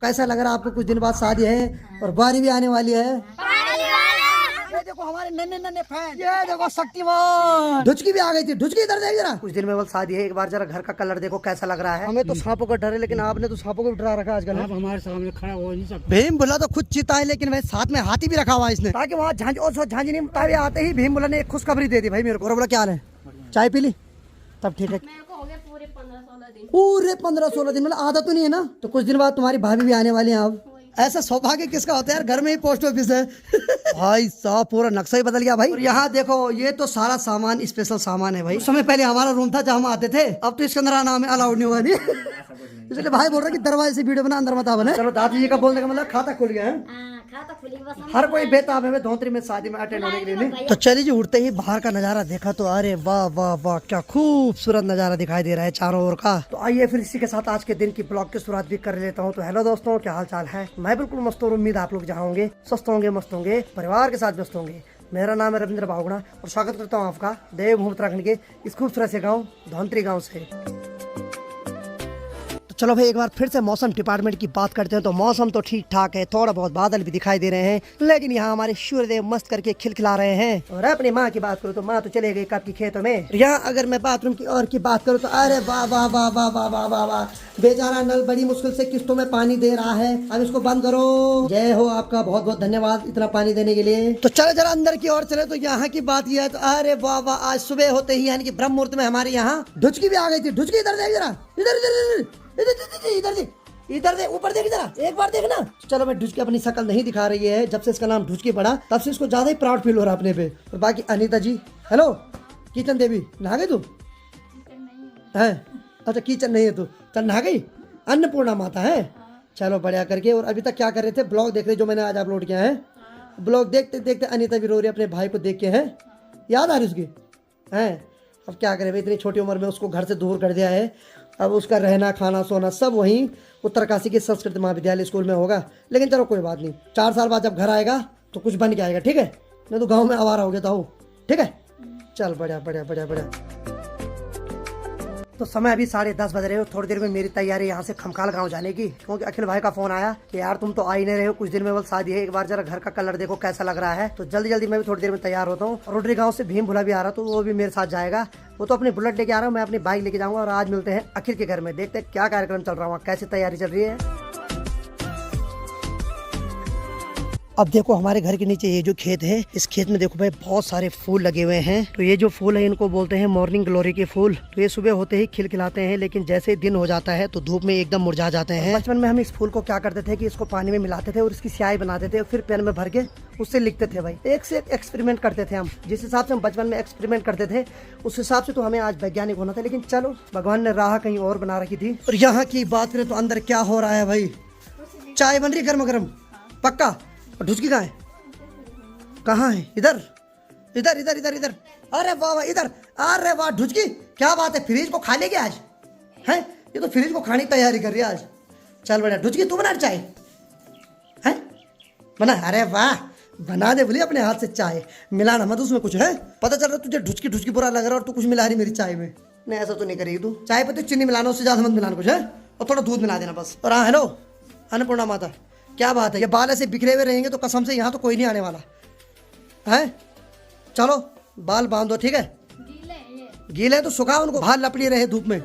कैसा लग रहा है आपको? कुछ दिन बाद शादी है और बारी भी आने वाली है। ये देखो हमारे नन्हे नन्हे फैन, ये देखो शक्तिमान। ढुचकी भी आ गई थी। ढुचकी इधर देख जरा। कुछ दिन में बस शादी है, एक बार जरा घर का कलर देखो कैसा लग रहा है। हमें तो सांपों का डर है, लेकिन आपने तो सांपों को भी डरा रखा आजकल। आप हमारे सामने खड़ा हो नहीं सकते। भीम बुला तो खुद चीता है, लेकिन वह साथ में हाथी भी रखा हुआ है इसने, ताकि वहाँ झांझनी मुताबिक आते ही भीम बुला ने एक खुशखबरी दे दी भाई मेरे को। और बोला क्या हाल है, चाय पी ली? तब ठीक है। पूरे 15-16 दिन, मतलब आधा तो नहीं है ना? तो कुछ दिन बाद तुम्हारी भाभी भी आने वाली है। अब ऐसा सौभाग्य किसका होता है यार, घर में ही पोस्ट ऑफिस है। भाई साहब पूरा नक्शा ही बदल गया भाई। और यहाँ देखो, ये तो सारा सामान स्पेशल सामान है भाई। उस समय पहले हमारा रूम था जहाँ हम आते थे, अब तो इसके अंदर आना हमें अलाउड नहीं होगा। इसलिए भाई बोल रहा है कि दरवाजे से वीडियो बना, अंदर मत बने। चलो दादी जी का बोलने का मतलब खाता खुल गया है। हर कोई बेताब है धोतरी में शादी में अटेंड होने के लिए। तो चलिए जी, उठते ही बाहर का नजारा देखा तो अरे वाह वाह वाह, क्या खूबसूरत नजारा दिखाई दे रहा है चारों ओर का। तो आइए फिर इसी के साथ आज के दिन की ब्लॉग की शुरुआत भी कर लेता हूँ। तो हेलो दोस्तों, क्या हाल चाल है? मैं बिल्कुल मस्त हूँ। उम्मीद आप लोग जहाँ होंगे स्वस्थ होंगे, मस्त होंगे, परिवार के साथ व्यस्त होंगे। मेरा नाम है रविंद्र बाहुगुणा और स्वागत करता हूँ आपका देवभूमि उत्तराखंड के इस खूबसूरत से गाँव धौंतरी गाँव से। चलो भाई एक बार फिर से मौसम डिपार्टमेंट की बात करते हैं। तो मौसम तो ठीक ठाक है, थोड़ा बहुत बादल भी दिखाई दे रहे हैं, लेकिन यहाँ हमारे सूर्यदेव मस्त करके खिलखिला रहे हैं। और अपनी माँ की बात करूँ तो माँ तो चले गई कब की खेतों में। यहाँ अगर मैं बाथरूम की और की बात करूँ तो अरे वाह वाह वाह वाह वाह वाह वाह वाह, बेचारा नल बड़ी मुश्किल से किस्तों में पानी दे रहा है। अब इसको बंद करो। जय हो, आपका बहुत बहुत धन्यवाद इतना पानी देने के लिए। तो चलो जरा अंदर की ओर चले। तो यहाँ की बात यह है तो अरे वाह वाह, आज सुबह होते ही यानी कि ब्रह्म मुहूर्त में हमारे यहाँ ढुचकी भी आ गई थी। ढुचकी इधर देख जरा, इधर इधर इधर दे, इधर दे, ऊपर देख जरा, एक बार देखना। चलो मैं ढुचकी अपनी शक्ल नहीं दिखा रही है, जब से इसका नाम ढुचकी पड़ा तब से इसको ज्यादा ही प्राउड फील हो रहा है अपने पे। और बाकी अनीता जी, हेलो किचन देवी, नहा गई तू? है अच्छा, किचन नहीं है तू, चल नहा गई। अन्नपूर्णा माता है, चलो बढ़िया करके। और अभी तक क्या कर रहे थे? ब्लॉग देख रहे जो मैंने आज अपलोड किया है। ब्लॉग देखते देखते अनीता भी रो रही अपने भाई को देख के। है याद आ रही उसकी? है अब क्या करें भाई, इतनी छोटी उम्र में उसको घर से दूर कर दिया है। अब उसका रहना खाना सोना सब वहीं उत्तरकाशी के संस्कृत महाविद्यालय स्कूल में होगा। लेकिन चलो कोई बात नहीं, 4 साल बाद जब घर आएगा तो कुछ बन के आएगा, ठीक है? मैं तो गांव में आवारा हो गया था, ठीक है? चल बढ़िया बढ़िया बढ़िया बढ़िया। तो समय अभी 10:30 बज रहे हो। थोड़ी देर में मेरी तैयारी यहाँ से खमकाल गांव जाने की, क्योंकि अखिल भाई का फोन आया कि यार तुम तो आ ही नहीं रहे हो, कुछ दिन में बस शादी है, एक बार जरा घर का कलर देखो कैसा लग रहा है। तो जल्दी जल्दी मैं भी थोड़ी देर में तैयार होता हूँ। रोटरी गाँव से भीम भुला भी आ रहा, तो वो भी मेरे साथ जाएगा। वो तो अपनी बुलेट लेके आ रहा हूँ, मैं अपनी बाइक लेके जाऊंगा। और आज मिलते हैं अखिल के घर में, देखते हैं क्या कार्यक्रम चल रहा है, कैसी तैयारी चल रही है। अब देखो हमारे घर के नीचे ये जो खेत है, इस खेत में देखो भाई बहुत सारे फूल लगे हुए हैं। तो ये जो फूल है इनको बोलते हैं मॉर्निंग ग्लोरी के फूल। तो ये सुबह होते ही खिलखिलाते हैं, लेकिन जैसे दिन हो जाता है तो धूप में एकदम मुरझा जाते हैं। बचपन में हम इस फूल को क्या करते थे कि इसको पानी में मिलाते थे और इसकी स्याही बनाते थे, फिर पेन में भर के उससे लिखते थे भाई। एक से एक एक्सपेरिमेंट करते थे हम। जिस हिसाब से हम बचपन में एक्सपेरिमेंट करते थे उस हिसाब से तो हमें आज वैज्ञानिक होना था, लेकिन चलो भगवान ने राह कहीं और बना रखी थी। और यहाँ की बात करें तो अंदर क्या हो रहा है भाई? चाय बन रही गर्म गर्म, पक्का? और ढुचकी कहाँ है? कहाँ है? इधर इधर इधर इधर इधर। अरे वाह वाह, इधर। अरे वाह ढुचकी, क्या बात है, फ्रिज को खा लेगी आज? है ये तो फ्रिज को खाने की तैयारी कर रही है आज। चल बढ़िया। ढुचकी तू बना चाय? है बना? अरे वाह, बना दे बोली अपने हाथ से चाय। मिलाना मत उसमें कुछ, है? पता चल रहा तुझे ढुचकी ढुचकी बुरा लग रहा है और तू कुछ मिला रही मेरी चाय में। नहीं ऐसा तो नहीं करेगी तू। चाय पत्ती चीनी मिलाना, उससे ज्यादा मत मिलाना कुछ, है? और थोड़ा दूध मिला देना बस। और हाँ हेलो अन्नपूर्णा माता, क्या बात है? ये बाल ऐसे बिखरे हुए रहेंगे तो कसम से यहाँ तो कोई नहीं आने वाला है। चलो बाल बांधो, ठीक है? गीले तो सुखा उनको, बाहर लपड़ी रहे धूप में।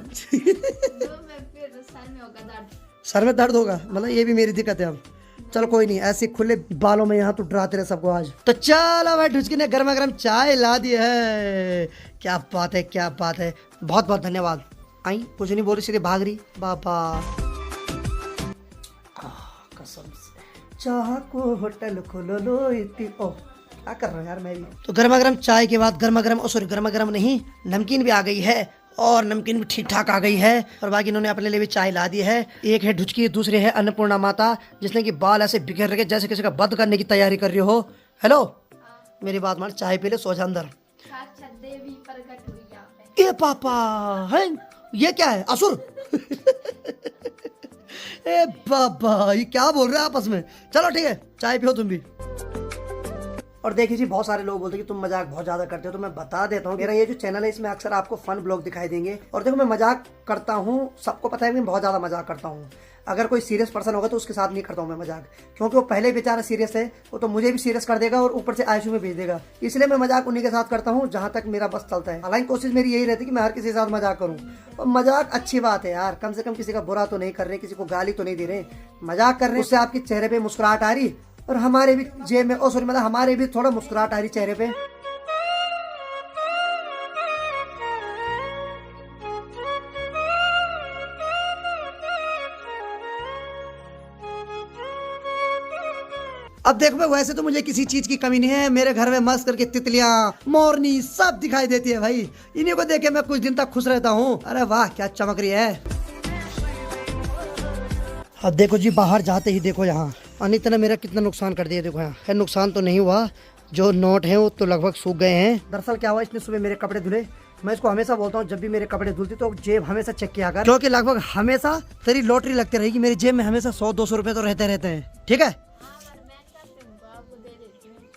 सर में दर्द होगा, मतलब ये भी मेरी दिक्कत है अब। चलो कोई नहीं, ऐसे खुले बालों में यहाँ तो डराते रहे सबको आज। तो चलो भाई, ढुचकी ने गर्मा गर्म चाय ला दी है। क्या बात है, क्या बात है, बहुत बहुत धन्यवाद। आई कुछ नहीं बोल रही, सीधे भाग रही बाबा। कसम से चाह को होटल खोलो लो इतनी। ओ क्या कर रहा हूँ यार मैं भी। तो गर्मा गर्म चाय के बाद गर्मा गर्म, सॉरी गर्मा गर्म नहीं, नमकीन भी आ गई है। और नमकीन भी ठीक ठाक आ गई है। और बाकी इन्होंने अपने लिए भी चाय ला दी है। एक है ढुचकी, दूसरी है अन्नपूर्णा माता, जिसने की बाल ऐसे बिखेर रखे जैसे किसी का वध करने की तैयारी कर रही हो। हेलो मेरी बात मान, चाय पी ले, सो जा अंदर। ए पापा है, ये क्या है? असुर? ए बाबा, ये क्या बोल रहे हैं आपस में? चलो ठीक है, चाय पियो तुम भी। और देखिए जी, बहुत सारे लोग बोलते हैं कि तुम मजाक बहुत ज्यादा करते हो, तो मैं बता देता हूँ, मेरा ये जो चैनल है इसमें अक्सर आपको फन ब्लॉग दिखाई देंगे। और देखो मैं मजाक करता हूँ, सबको पता है कि मैं बहुत ज्यादा मजाक करता हूँ। अगर कोई सीरियस पर्सन होगा तो उसके साथ नहीं करता हूँ मैं मजाक, क्योंकि वो पहले बेचारा सीरियस है, वो तो मुझे भी सीरियस कर देगा और ऊपर से आईसीयू में भेज देगा। इसलिए मैं मजाक उन्हीं के साथ करता हूँ जहाँ तक मेरा बस चलता है। हालांकि कोशिश मेरी यही रहती है कि मैं हर किसी के साथ मजाक करूँ। और मजाक अच्छी बात है यार, कम से कम किसी का बुरा तो नहीं कर रहे, किसी को गाली तो नहीं दे रहे, मजाक कर रहे हैं। उससे आपके चेहरे पे मुस्कुराहट आ रही और हमारे भी जेब में मतलब हमारे भी थोड़ा मुस्कुराहट आ रही चेहरे पे। अब देखो भाई, वैसे तो मुझे किसी चीज की कमी नहीं है, मेरे घर में मस्त करके तितलियां, मोरनी सब दिखाई देती है भाई। इन्हीं को देख के मैं कुछ दिन तक खुश रहता हूँ। अरे वाह क्या चमक रही है। अब देखो जी, बाहर जाते ही देखो यहाँ अनिता ने मेरा कितना नुकसान कर दिया। देखो यहाँ खैर नुकसान तो नहीं हुआ, जो नोट है वो तो लगभग सूख गए हैं। दरअसल क्या हुआ, इसने सुबह मेरे कपड़े धुले। मैं इसको हमेशा बोलता हूँ जब भी मेरे कपड़े धुलती तो जेब हमेशा चेक किया कर, क्योंकि लगभग हमेशा तेरी लॉटरी लगती रहेगी। मेरी जेब में हमेशा 100-200 रुपए तो रहते हैं। ठीक है,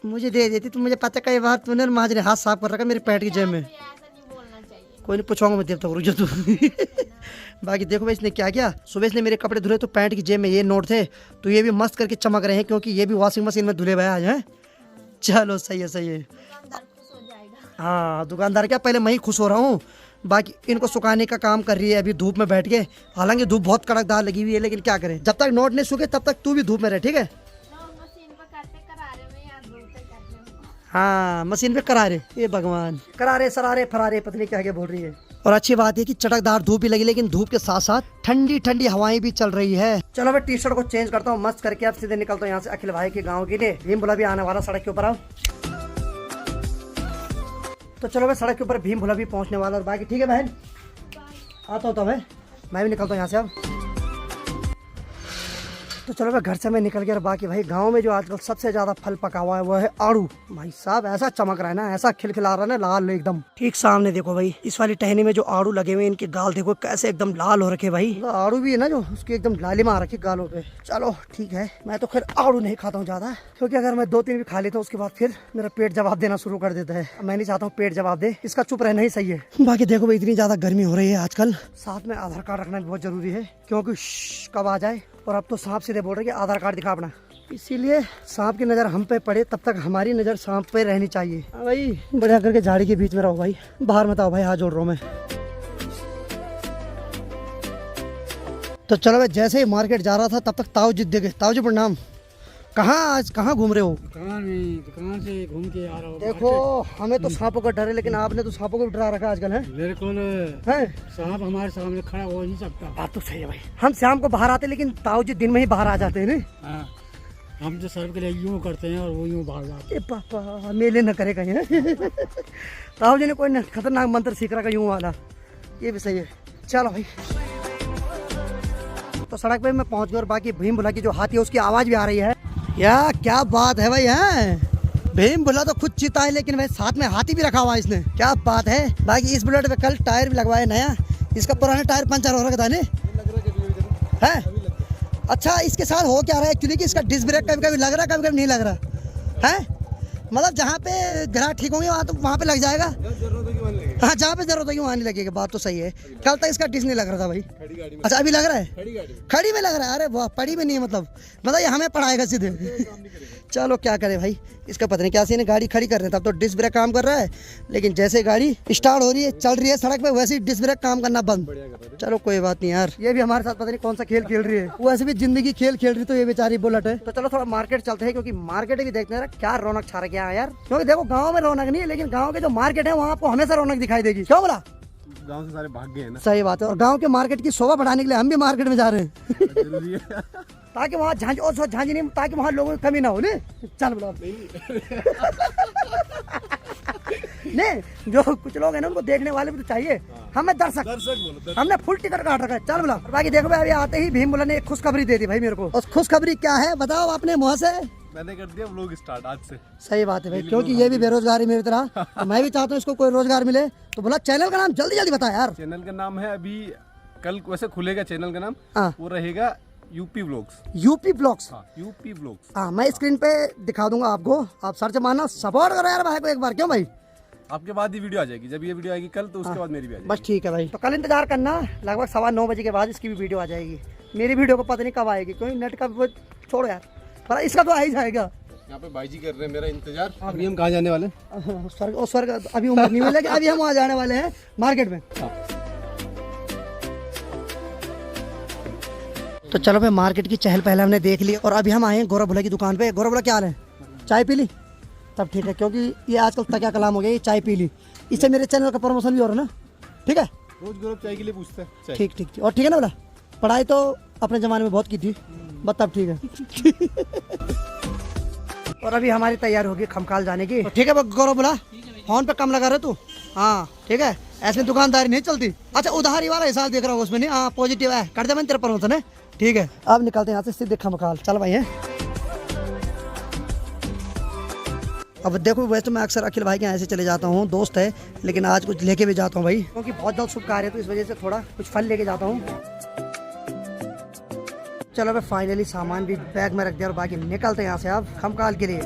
मुझे दे देती तो मुझे पता कई बार तूने माजरे हाथ साफ कर रखा मेरी पैंट की जेब में। कोई नहीं पूछूंगा मैं, देव तक रुक जा तू। बाकी देखो भाई इसने क्या किया, सुबह इसने मेरे कपड़े धुले तो पैंट की जेब में ये नोट थे, तो ये भी मस्त करके चमक रहे हैं, क्योंकि ये भी वॉशिंग मशीन में धुले हुए आज हैं। चलो सही है सही है। हाँ दुकानदार क्या, पहले मैं ही खुश हो रहा हूँ। बाकी इनको सुखाने का काम कर रही है अभी धूप में बैठ के। हालांकि धूप बहुत कड़कदार लगी हुई है, लेकिन क्या करें, जब तक नोट नहीं सूखे तब तक तू भी धूप में रहे। ठीक है, हाँ मशीन पे करारे, ये भगवान करारे सरारे फरारे पत्नी क्या आगे बोल रही है। और अच्छी बात है कि चटकदार धूप भी लगी, लेकिन धूप के साथ साथ ठंडी ठंडी हवाएं भी चल रही है। चलो मैं टी शर्ट को चेंज करता हूँ मस्त करके, अब सीधे निकलता हूँ यहाँ से अखिल भाई के गाँव के लिए। भीम भुला भी आने वाला सड़क के ऊपर। आओ तो चलो मैं सड़क के ऊपर भीम भुला भी पहुँचने वाला। और बाकी ठीक है बहन, आता हूँ तो मैं भी निकलता हूँ यहाँ से। अब तो चलो मैं घर से मैं निकल गया। और बाकी भाई गांव में जो आजकल सबसे ज्यादा फल पका हुआ है वो है आड़ू। भाई साहब ऐसा चमक रहा है ना, ऐसा खिलखिला रहा है ना, लाल एकदम। ठीक सामने देखो भाई, इस वाली टहनी में जो आड़ू लगे हुए, इनके गाल देखो कैसे एकदम लाल हो रखे भाई। आड़ू भी है ना जो, उसकी एकदम लालिमा आ रखी गालों पे। चलो ठीक है, मैं तो खैर आड़ू नहीं खाता हूँ ज्यादा, क्योंकि अगर मैं 2-3 भी खा लेता हूँ उसके बाद फिर मेरा पेट जवाब देना शुरू कर देता है। मैं नहीं चाहता हूँ पेट जवाब दे, इसका चुप रहना ही सही है। बाकी देखो भाई, इतनी ज्यादा गर्मी हो रही है आजकल, साथ में आधार कार्ड रखना भी बहुत जरूरी है, क्योंकि कब आ जाए। और अब तो सांप सीधे बोल रहे कि आधार कार्ड दिखा अपना, इसीलिए सांप की नज़र हम पे पड़े तब तक हमारी नज़र सांप पे रहनी चाहिए। भाई बढ़िया करके झाड़ी के बीच में रहो भाई, बाहर मत आओ भाई, हाथ जोड़ रहा हूँ मैं। तो चलो भाई, जैसे ही मार्केट जा रहा था तब तक ताऊ जी देखे। ताऊ जी प्रणाम, कहाँ घूम रहे हो? दुकान से घूम के आ रहा हूँ। देखो हमें तो सांपों का डर है, लेकिन आपने तो सांपों को भी डरा रखा आजकल है। मेरे को सांप हमारे सामने खड़ा हो नहीं सकता। बात तो सही है भाई, हम शाम को बाहर आते लेकिन ताऊ जी दिन में ही बाहर आ जाते हैं ना। हम तो सर्व के लिए यूँ करते हैं और वो यूँ भाग जाते हैं। पापा मेले न करे कहीं। ताऊ जी ने कोई खतरनाक मंत्र सीख रखा यूँ वाला, ये भी सही है। चलो भाई, तो सड़क पे मैं पहुंच गया। और बाकी भीम भुला की जो हाथी है उसकी आवाज भी आ रही है। या क्या बात है भाई, है भीम भुला तो खुद चीता है, लेकिन भाई साथ में हाथी भी रखा हुआ है इसने, क्या बात है। बाकी इस बुलेट पे कल टायर भी लगवाया नया, इसका पुराना टायर पंचर हो रखा था ने है। अच्छा इसके साथ हो क्या रहा है एक्चुअली, कि इसका डिस्क ब्रेक कभी कभी लग रहा है, कभी कभी नहीं लग रहा है। मतलब जहाँ पे ग्राहक ठीक होंगे वहाँ पे लग जाएगा। हाँ जहाँ पे जरूरत होगी वहाँ नहीं लगेगा, बात तो सही है। कल तक इसका डिस्क नहीं लग रहा था भाई। अच्छा अभी लग रहा है, खड़ी में लग रहा है। अरे वाह, पड़ी में नहीं है, मतलब ये हमें पढ़ाएगा सीधे। चलो क्या करे भाई, इसका पता नहीं क्या सीन है। गाड़ी खड़ी कर रहे हैं तब तो डिस्क ब्रेक काम कर रहा है, लेकिन जैसे गाड़ी स्टार्ट हो रही है, चल रही है सड़क पे, वैसे ही डिस्क ब्रेक काम करना बंद। चलो कोई बात नहीं यार, ये भी हमारे साथ पता नहीं कौन सा खेल खेल रही है। वैसे भी जिंदगी खेल खेल रही तो ये बेचारी बुलेट है। तो चलो थोड़ा मार्केट चलते हैं, क्योंकि मार्केट भी देखते हैं क्या रौनक छा रहा है यार। क्योंकि देखो गाँव में रौनक नहीं है, लेकिन गाँव के जो मार्केट है वहाँ आपको हमेशा रौनक दिखाई देगी। क्यों बोला? गांव से सारे भाग गए हैं ना। सही बात है, और गांव के मार्केट की शोभा बढ़ाने के लिए हम भी मार्केट में जा रहे हैं। ताकि वहाँ झांझ नहीं, ताकि वहाँ लोगों की कमी ना हो। चल बोला नहीं, जो कुछ लोग हैं ना उनको देखने वाले भी तो चाहिए, हमें दर्शक हमने फुल टिकट काट रखा है। चल बोला। बाकी देखो भाई, अभी आते ही भीम बोला ने एक खुशखबरी दे दी भाई मेरे को। और खुशखबरी क्या है बताओ अपने मुँह से। मैंने कर दिया व्लॉग स्टार्ट आज से। सही बात है भाई, क्योंकि ये भी बेरोजगार है मेरी तरह, तो मैं भी चाहता हूँ इसको कोई रोजगार मिले। तो बोला चैनल का नाम जल्दी जल्दी बता यार। चैनल का नाम है, अभी कल वैसे खुलेगा चैनल का नाम, हाँ। वो रहेगा यूपी व्लॉग्स। UP blogs. हाँ यूपी व्लॉग्स। हाँ मैं स्क्रीन पे दिखा दूंगा आपको, आप सर्च मारना, सपोर्ट करो यार भाई को एक बार। क्यों भाई? आपके बाद ही वीडियो आ जाएगी, जब ये वीडियो आएगी कल तो उसके बाद मेरी भी आ जाएगी। बस ठीक है भाई, तो कल इंतजार करना, लगभग 9:15 बजे के बाद इसकी भी वीडियो आ जाएगी। मेरी वीडियो को पता नहीं कब आएगी, क्योंकि नेट का वो छोड़ो यार, पर इसका तो आ ही जाएगा। यहाँ पे भाई जी कर रहे हैं मेरा इंतजार। अभी हम कहाँ जाने वाले? स्वर्ग अभी उम्र नहीं मिलेगी, अभी हम वहाँ जाने वाले हैं मार्केट में। तो चलो भाई, मार्केट की चहल पहले हमने देख ली और अभी हम आए हैं गौरव भुला की दुकान पे। गौरव भुला क्या हाल है? चाय पी ली? तब ठीक है, क्योंकि ये आजकल तकिया कलाम हो गया, ये चाय पी ली, इससे मेरे चैनल का प्रमोशन भी हो रहा है ना। ठीक है, रोज गौरव चाय के लिए पूछते हैं। ठीक ठीक ठीक। और ठीक है ना बोला, पढ़ाई तो अपने ज़माने में बहुत की थी, बस तब ठीक है। और अभी हमारी तैयारी होगी खमकाल जाने की। तो ठीक है गौरव बोला, फोन पे कम लगा रहे तू। हाँ ठीक है, ऐसे दुकानदारी नहीं चलती। अच्छा उधारी वाला हिसाब देख रहा हूँ उसमें नहीं। हाँ पॉजिटिव है, कर दे मैंने तेरा प्रमोशन है। ठीक है, अब निकलते हैं यहाँ से सीधे खमकाल। चल भाई है। अब देखो वैसे तो मैं अक्सर अखिल भाई के यहाँ से चले जाता हूँ, दोस्त है, लेकिन आज कुछ लेके भी जाता हूँ भाई, क्योंकि बहुत जल्द शुभ कार्य है, तो इस वजह से थोड़ा कुछ फल लेके जाता हूँ। चलो मैं फाइनली सामान भी बैग में रख दिया और बाकी निकलते हैं यहाँ से अब खमकाल के लिए।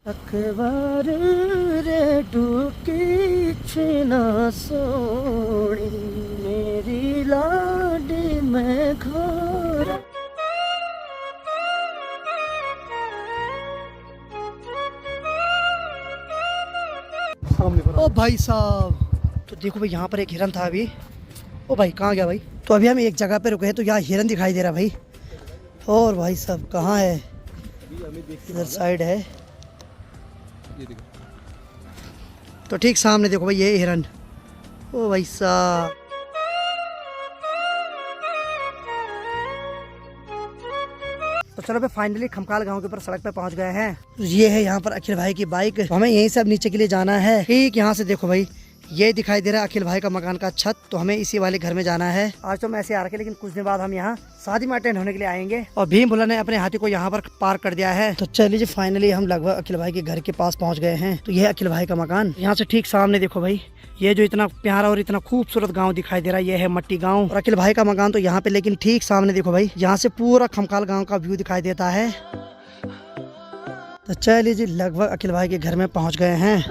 अखबार रे टूकी छीना सोनी मेरी लाडी में घोर। ओ भाई साहब, तो देखो भाई यहाँ पर एक हिरन था अभी। ओ भाई कहाँ गया भाई? तो अभी हम एक जगह पे रुके हैं, तो यहाँ हिरन दिखाई दे रहा भाई। और भाई साहब कहाँ है? इधर साइड है, ये देखो। तो ठीक सामने देखो भाई ये हिरन। ओ भाई साहब, तो चलो भाई फाइनली खमकाल गांव के ऊपर सड़क पे पहुंच गए हैं। ये है यहाँ पर अखिल भाई की बाइक, तो हमें यहीं से अब नीचे के लिए जाना है। ठीक यहाँ से देखो भाई, ये दिखाई दे रहा है अखिल भाई का मकान का छत, तो हमें इसी वाले घर में जाना है। आज तो हम ऐसे आ रखे, लेकिन कुछ दिन बाद हम यहाँ शादी में अटेंड होने के लिए आएंगे। और भीम भुल्ला ने अपने हाथी को यहाँ पर पार्क कर दिया है। तो चलिए फाइनली हम लगभग अखिल भाई के घर के पास पहुँच गए हैं। तो यह है अखिल भाई का मकान। यहाँ से ठीक सामने देखो भाई, ये जो इतना प्यारा और इतना खूबसूरत गांव दिखाई दे रहा है, ये है मट्टी गांव। और अखिल भाई का मकान तो यहाँ पे, लेकिन ठीक सामने देखो भाई, यहाँ से पूरा खमकाल गांव का व्यू दिखाई देता है। तो चलिए जी लगभग अखिल भाई के घर में पहुँच गए हैं।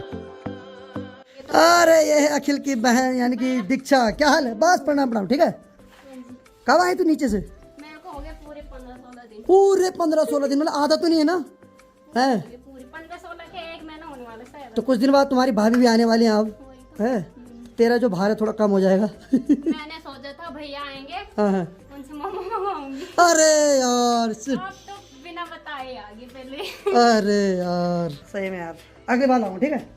अरे ये है अखिल की बहन यानी कि दीक्षा। क्या हाल है? बस प्रणाम प्रणाम। ठीक है, कब आई तू नीचे से? मेरे को हो गया पूरे 15-16 दिन। पूरे 15-16 दिन, मतलब आधा तो नहीं है ना? है पूरे 15-16 के 1 महीना होने वाला शायद। तो कुछ दिन बाद तुम्हारी भाभी भी आने वाली है अब, है? तेरा जो भार है थोड़ा कम हो जाएगा। मैंने सोचा था भैया आएंगे, हाँ हाँ। उनसे मोमो मंगाऊंगी। अरे यार आप तो बिना बताए आगे पहले। अरे यार सही में यार, अगली बार आऊँ। ठीक है,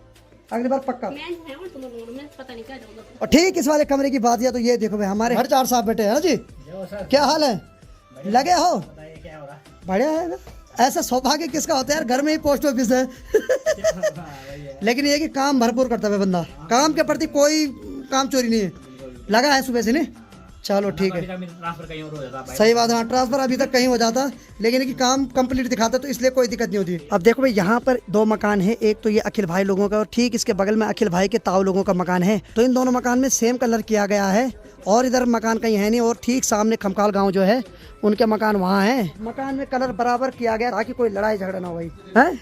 अगली बार पक्का। मैं पता नहीं क्या जाऊंगा। और ठीक इस वाले कमरे की बात है, तो ये देखो भाई हमारे घर 4 साहब बैठे हैं जी। क्या हाल है? लगे हो? बढ़िया है ना? ऐसा सौभाग्य किसका होता है यार, घर में ही पोस्ट ऑफिस है। लेकिन ये कि काम भरपूर करता है बंदा, काम के प्रति कोई काम चोरी नहीं है, लगा है सुबह से। नहीं चलो ठीक है, सही बात है। हाँ ट्रांसफर अभी तक कहीं हो जाता, लेकिन कि काम कंप्लीट दिखाता, तो इसलिए कोई दिक्कत नहीं होती। अब देखो भाई यहाँ पर 2 मकान है, एक तो ये अखिल भाई लोगों का और ठीक इसके बगल में अखिल भाई के ताऊ लोगों का मकान है। तो इन दोनों मकान में सेम कलर किया गया है, और इधर मकान कहीं है नहीं। और ठीक सामने खमकाल गाँव जो है, उनके मकान वहाँ है। मकान में कलर बराबर किया गया ताकि कोई लड़ाई झगड़ा ना हो भाई, है?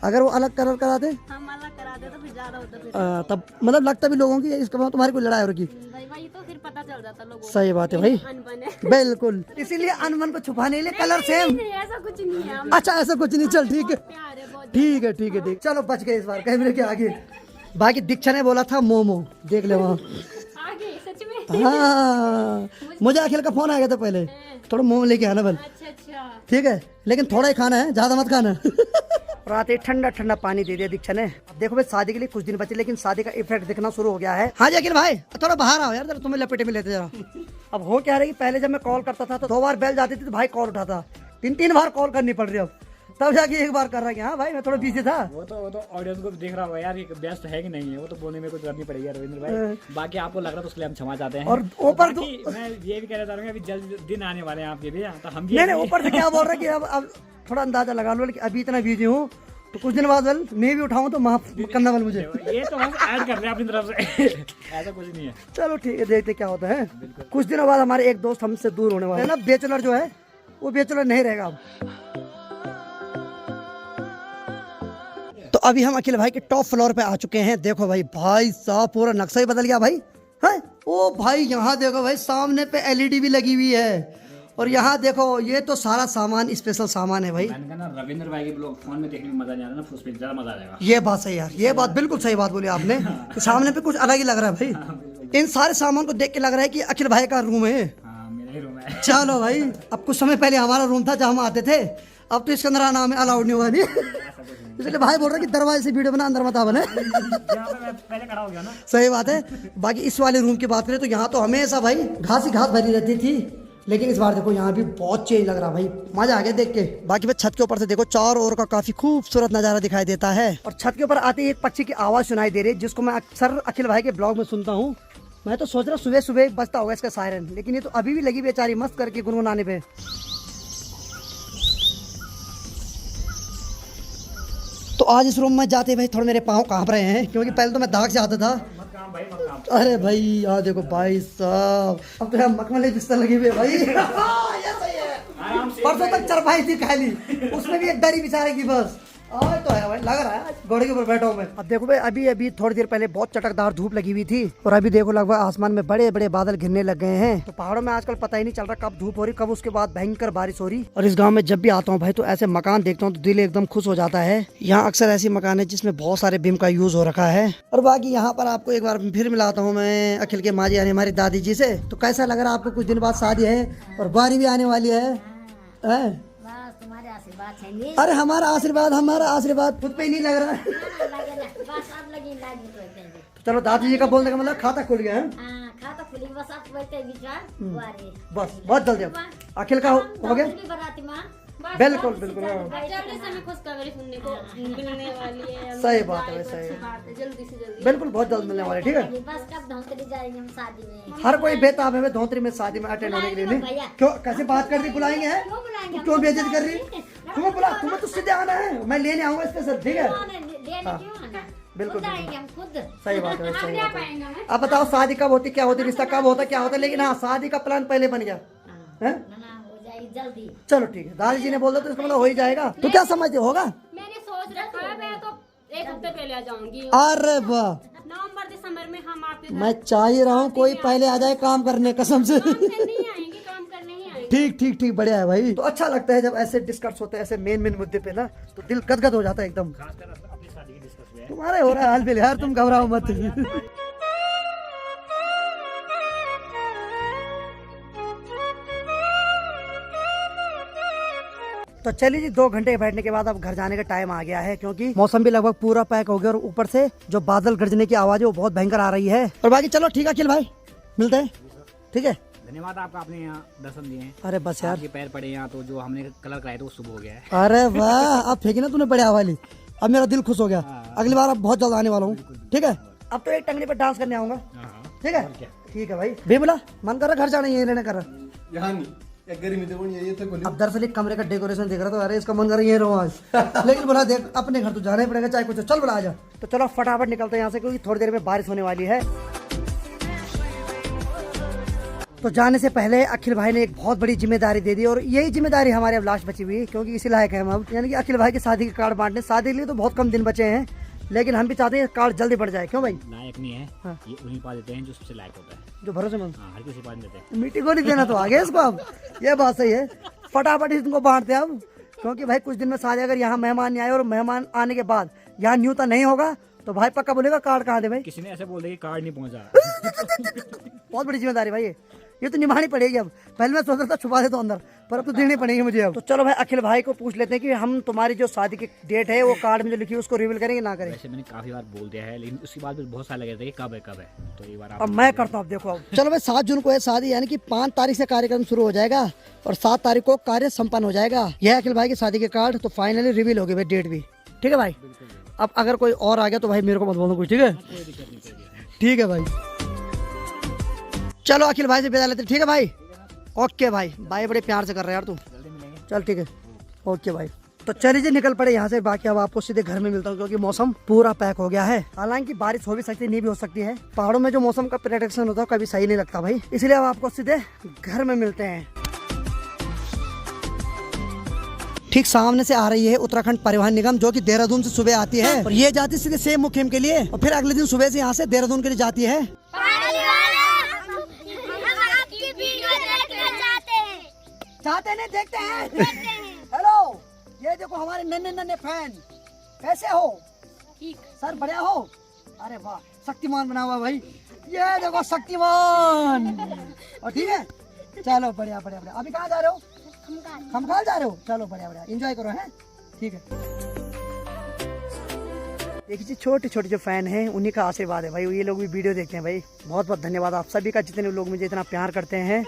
अगर वो अलग कलर कराते हम अलग करा दे तो फिर ज्यादा होता फिर। तब मतलब लगता भी लोगों की इसके बाद तुम्हारी कोई लड़ाई हो रही। भाई तो फिर पता चल जाता लोगों को। सही बात है भाई, अनबन है। बिल्कुल, इसीलिए अनबन को छुपाने के लिए कलर सेम। नहीं ऐसा कुछ नहीं है। अच्छा ऐसा कुछ नहीं, चल ठीक है प्यार है बहुत। ठीक है ठीक है ठीक। चलो बच गए इस बार कैमरे के आगे। बाकी दीक्षा ने बोला था मोमो, देख ले वहाँ। आगे सच में। हाँ मुझे अखिल का फोन आ गया था पहले, थोड़ा मोमो लेके आना बल। अच्छा। ठीक है, लेकिन थोड़ा ही खाना है, ज्यादा मत खाना। रात ही ठंडा ठंडा पानी दे दिया दीक्षा ने। अब देखो भाई शादी के लिए कुछ दिन बचे, लेकिन शादी का इफेक्ट दिखना शुरू हो गया है। हाँ जी अखिल भाई थोड़ा बाहर आओ यार, तुम्हें लपेटे में लेते जरा। अब हो क्या रही, पहले जब मैं कॉल करता था तो 2 बार बेल जाती थी तो भाई कॉल उठाता, 3 बार कॉल करनी पड़ रही है अब, तब जाके एक बार कर रहा है कि हाँ भाई मैं थोड़ा बिजी था। वो तो ऑडियंस को देख रहा होगा यार, ये व्यस्त है कि नहीं है, वो तो बोलने में कुछ करनी पड़ेगी यार रविंद्र भाई। बाकी आपको लग रहा तो उसके लिए हम क्षमा चाहते हैं। और ऊपर मैं ये भी कहना चाह रहा हूँ अभी जल्द दिन आने वाले हैं आपके भी, तो हम भी नहीं ऊपर से क्या बोल रहे कि अब थोड़ा अंदाजा लगा लो, लेकिन अभी इतना बिजी हूँ तो कुछ दिन बाद वाल मैं भी उठाऊं तो माफ करना वाल मुझे। ये तो हम ऐड कर रहे हैं अपनी तरफ से। ऐसा कुछ नहीं है। चलो ठीक है, देखते क्या होता है। कुछ दिनों बाद हमारे एक दोस्त हमसे दूर होने वाला है ना, बैचलर जो है वो बैचलर नहीं रहेगा अब। तो अभी हम अखिल भाई के टॉप फ्लोर पे आ चुके हैं। देखो भाई, भाई साहब पूरा नक्शा ही बदल गया भाई है। ओ भाई यहाँ देखो भाई, सामने पे एलईडी भी लगी हुई है और यहाँ देखो ये तो सारा सामान स्पेशल सामान है भाई। मैंने कहा ना रविंद्र भाई के ब्लॉग फोन में देखने में मजा नहीं आ रहा ना, उस पे ज्यादा मजा आ जाएगा। ये बात सही यार, ये बात बिल्कुल सही बात बोली आपने कि सामने पे कुछ अलग ही लग रहा है भाई। इन सारे सामान को देख के लग रहा है कि अखिल भाई का रूम है। हाँ मेरा ही रूम है। चलो भाई, अब कुछ समय पहले हमारा रूम था जहाँ हम आते थे, अब तो इसके अंदर आना हमें अलाउड नहीं होगा नहीं। इसलिए भाई बोल रहा है कि दरवाजे से वीडियो बना, अंदर मत आ बने। जहाँ पे मैं पहले खड़ा हो गया ना। सही बात है। बाकी इस वाले रूम की बात करें तो यहाँ तो हमेशा भाई घास ही घास भरी रहती थी, लेकिन इस बार देखो यहाँ भी बहुत चेंज लग रहा भाई, मजा आ गया देख के। बाकी भाई छत के ऊपर से देखो चारों ओर का काफी खूबसूरत नजारा दिखाई देता है और छत के ऊपर आते ही एक पक्षी की आवाज सुनाई दे रही है, जिसको मैं अक्सर अखिल भाई के ब्लॉग में सुनता हूँ। मैं तो सोच रहा सुबह सुबह बजता होगा इसका सायरन, लेकिन ये तो अभी भी लगी बेचारी मस्त करके गुनगुनाने पे। तो आज इस रूम में जाते भाई थोड़े मेरे पाँव कांप रहे हैं, क्योंकि पहले तो मैं दाग से आता था। मत काम भाई, मत काम। अरे भाई यहाँ देखो भाई साहब, अब तो यहाँ मखमली बिस्तर लगी हुई है भाई। ये सही है। आराम से परसों तक चरपाई थी खाली, उसमें भी एक दरी बिछाने की बस। आज तो है भाई, लग रहा है आज घोड़े के ऊपर बैठा हूँ मैं। अब देखो भाई, अभी अभी थोड़ी देर पहले बहुत चटकदार धूप लगी हुई थी और अभी देखो लगभग आसमान में बड़े बड़े बादल घिरने लग गए हैं। तो पहाड़ों में आजकल पता ही नहीं चल रहा कब धूप हो रही, कब उसके बाद भयंकर बारिश हो रही। और इस गाँव में जब भी आता हूँ भाई तो ऐसे मकान देखता हूँ तो दिल एकदम खुश हो जाता है। यहाँ अक्सर ऐसी मकान है जिसमें बहुत सारे बीम का यूज हो रखा है। और बाकी यहाँ पर आपको एक बार फिर मिलाता हूँ मैं अखिल के माँ जी यानी हमारी दादी जी से। तो कैसा लग रहा है आपको? कुछ दिन बाद शादी है और बारी भी आने वाली है। बस तुम्हारे आशीर्वाद चाहिए। अरे हमारा आशीर्वाद खुद पे ही नहीं लग रहा है। बस आप लगी तो चलो दादी जी का बोलने का मतलब खाता खुल गया है। खाता खुली बस आप बैठे विचार बस बहुत जल्दी अब अखिल का हो गया। बराती माँ बिल्कुल बिल्कुल जल्दी से हमें खुशखबरी सुनने को मिलने वाली है। सही बात है, सही है। बात है, जल्दी से जल्दी। बिल्कुल बहुत जल्द मिलने वाले, ठीक है। बस कब धोतरी जाएंगे हम शादी में। हर कोई बेताब है धोतरी में शादी में अटेंड होने के लिए। नहीं क्यों, कैसे बात कर दी, बुलाएंगे हैं? क्यों बुलाएंगे? तू क्यों बेइज्जत कर रही? तुम्हें तो सीधे आना है, मैं लेने आऊंगा स्पेशल, ठीक है। क्यों आना? बिल्कुल खुद आएंगे हम खुद। सही बात है, सही बात है। पाएंगे हमें। अब बताओ शादी कब होती, क्या होती, रिश्ता कब होता, क्या होता, लेकिन हाँ शादी का प्लान पहले बन गया है। ना हो जाएगी जल्दी। चलो ठीक है, दादी जी ने बोल दिया तो इसका मतलब हो ही जाएगा। तो क्या समझते होगा? मैंने सोच रखा है, मैं तो एक हफ्ते पहले आ जाऊंगी। अरे वाह, नवंबर दिसंबर में हम आपके मैं चाह ही रहा हूँ कोई पहले आ जाए काम करने, कसम से। घर नहीं आएंगे, काम करने ही आएंगे। ठीक ठीक ठीक, बढ़िया है भाई। तो अच्छा लगता है जब ऐसे डिस्कस होते हैं ऐसे मेन मुद्दे पे ना, तो दिल गदगद हो जाता है एकदम। खासकर अपनी शादी की डिस्कस हुआ है। तुम्हारे हो रहा है हाल फिल यार, तुम घबराओ मत। तो चलिए जी, 2 घंटे बैठने के बाद अब घर जाने का टाइम आ गया है, क्योंकि मौसम भी लगभग पूरा पैक हो गया और ऊपर से जो बादल गरजने की आवाज है वो बहुत भयंकर आ रही है। और बाकी चलो ठीक है अखिल भाई, मिलते हैं, ठीक है। धन्यवाद आपका, आपने यहाँ दर्शन दिए हैं। अरे बस यार, आपके पैर पड़े यहाँ, तो जो हमने कलर कराया था वो शुभ हो गया है। अरे वाह, अब फेंकी ना तूने बढ़िया वाली, अब मेरा दिल खुश हो गया। अगली बार अब बहुत जल्द आने वाला हूँ, ठीक है। अब तो एक टंगड़ी पे डांस करने आऊंगा, ठीक है। ठीक है भाई, बेबुला मन कर रहा घर जाना, ये रहने कर रहा यहाँ नहीं, या गर्मी तो ये तो खोली। अब दरअसल एक कमरे का डेकोरेशन देख रहा था, अरे इसका मन कर रहा है ये रहूं आज। लेकिन बोला देख अपने घर तो जाना ही पड़ेगा चाहे कुछ हो। चल बोला आजा। तो चलो फटाफट निकलते हैं यहाँ से, क्योंकि थोड़ी देर में बारिश होने वाली है। तो जाने से पहले अखिल भाई ने एक बहुत बड़ी जिम्मेदारी दे दी और यही जिम्मेदारी हमारे अब लास्ट बची हुई है, क्योंकि इसी लायक है हम अब, यानी कि अखिल भाई की शादी के कार्ड बांटने। शादी के लिए तो बहुत कम दिन बचे हैं, लेकिन हम भी चाहते हैं कार्ड जल्दी बढ़ जाए। क्यों भाई? लायक नहीं है, हाँ। ये उन्हीं पा देते हैं जो सबसे लायक होता है। जो भरोसेमंद, हाँ, हर किसी पा नहीं देते। मिट्टी को नहीं देना तो आगे इसको अब, ये बात सही है। फटाफट इनको बांटते हैं अब, क्योंकि भाई कुछ दिन में शादी, अगर यहाँ मेहमान नहीं आए और मेहमान आने के बाद यहाँ न्यूता नहीं होगा तो भाई पक्का बोलेगा कार्ड कहाँ दे भाई। किसी ने ऐसे बोल दिया कि कार्ड नहीं पहुंचा। बहुत बड़ी जिम्मेदारी भाई ये तो निभानी पड़ेगी अब। पहले मैं सोच रहा था छुपा दे तो अंदर, पर अब तो देनी पड़ेगी मुझे अब। तो चलो भाई अखिल भाई को पूछ लेते हैं कि हम तुम्हारी जो शादी की डेट है वो कार्ड में जो लिखी है उसको रिवील करेंगे ना करें। वैसे मैंने काफी बार बोल दिया है, लेकिन उसके बाद भी बहुत साल लगे थे कि कब है। तो एक बार अब मैं करता हूँ, देखो अब। चलो भाई 7 जून को है शादी, यानी कि 5 तारीख से कार्यक्रम शुरू हो जाएगा और 7 तारीख को कार्य संपन्न हो जाएगा। यह अखिल भाई की शादी के कार्ड तो फाइनली रिवील हो गए भाई, डेट भी, ठीक है भाई। अब अगर कोई और आ गया तो भाई मेरे को मत बोलना कुछ, ठीक है। ठीक है भाई, चलो अखिल भाई से विदा लेते, ठीक है भाई। ओके भाई, भाई बड़े प्यार से कर रहे हैं यार तू। चल ठीक है, ओके भाई। तो चलिए जी निकल पड़े यहाँ से। बाकी अब आपको सीधे घर में मिलता हूँ क्योंकि मौसम पूरा पैक हो गया है। हालांकि बारिश हो भी सकती है, नहीं भी हो सकती है। पहाड़ों में जो मौसम का प्रेडिक्शन होता है कभी सही नहीं लगता भाई, इसलिए अब आपको सीधे घर में मिलते हैं। ठीक सामने से आ रही है उत्तराखंड परिवहन निगम, जो कि देहरादून से सुबह आती है और ये जाती है सीधे सेम मुखिम के लिए और फिर अगले दिन सुबह से यहाँ से देहरादून के लिए जाती है। चाहते नहीं देखते हैं। हेलो, ये देखो हमारे नन्हे नन्हे फैन, कैसे हो? ठीक सर, बढ़िया हो? अरे वाह, शक्तिमान बना हुआ भाई, ये देखो शक्तिमान। और ठीक है, चलो बढ़िया बढ़िया बढ़िया। अभी कहाँ जा रहे हो? खमखाल जा रहे हो? चलो बढ़िया बढ़िया, एंजॉय करो हैं, ठीक है। देखिए छोटे छोटे जो फैन हैं उन्हीं का आशीर्वाद है भाई, ये लोग भी वीडियो देखते हैं भाई। बहुत बहुत धन्यवाद आप सभी का, जितने लोग मुझे इतना प्यार करते हैं।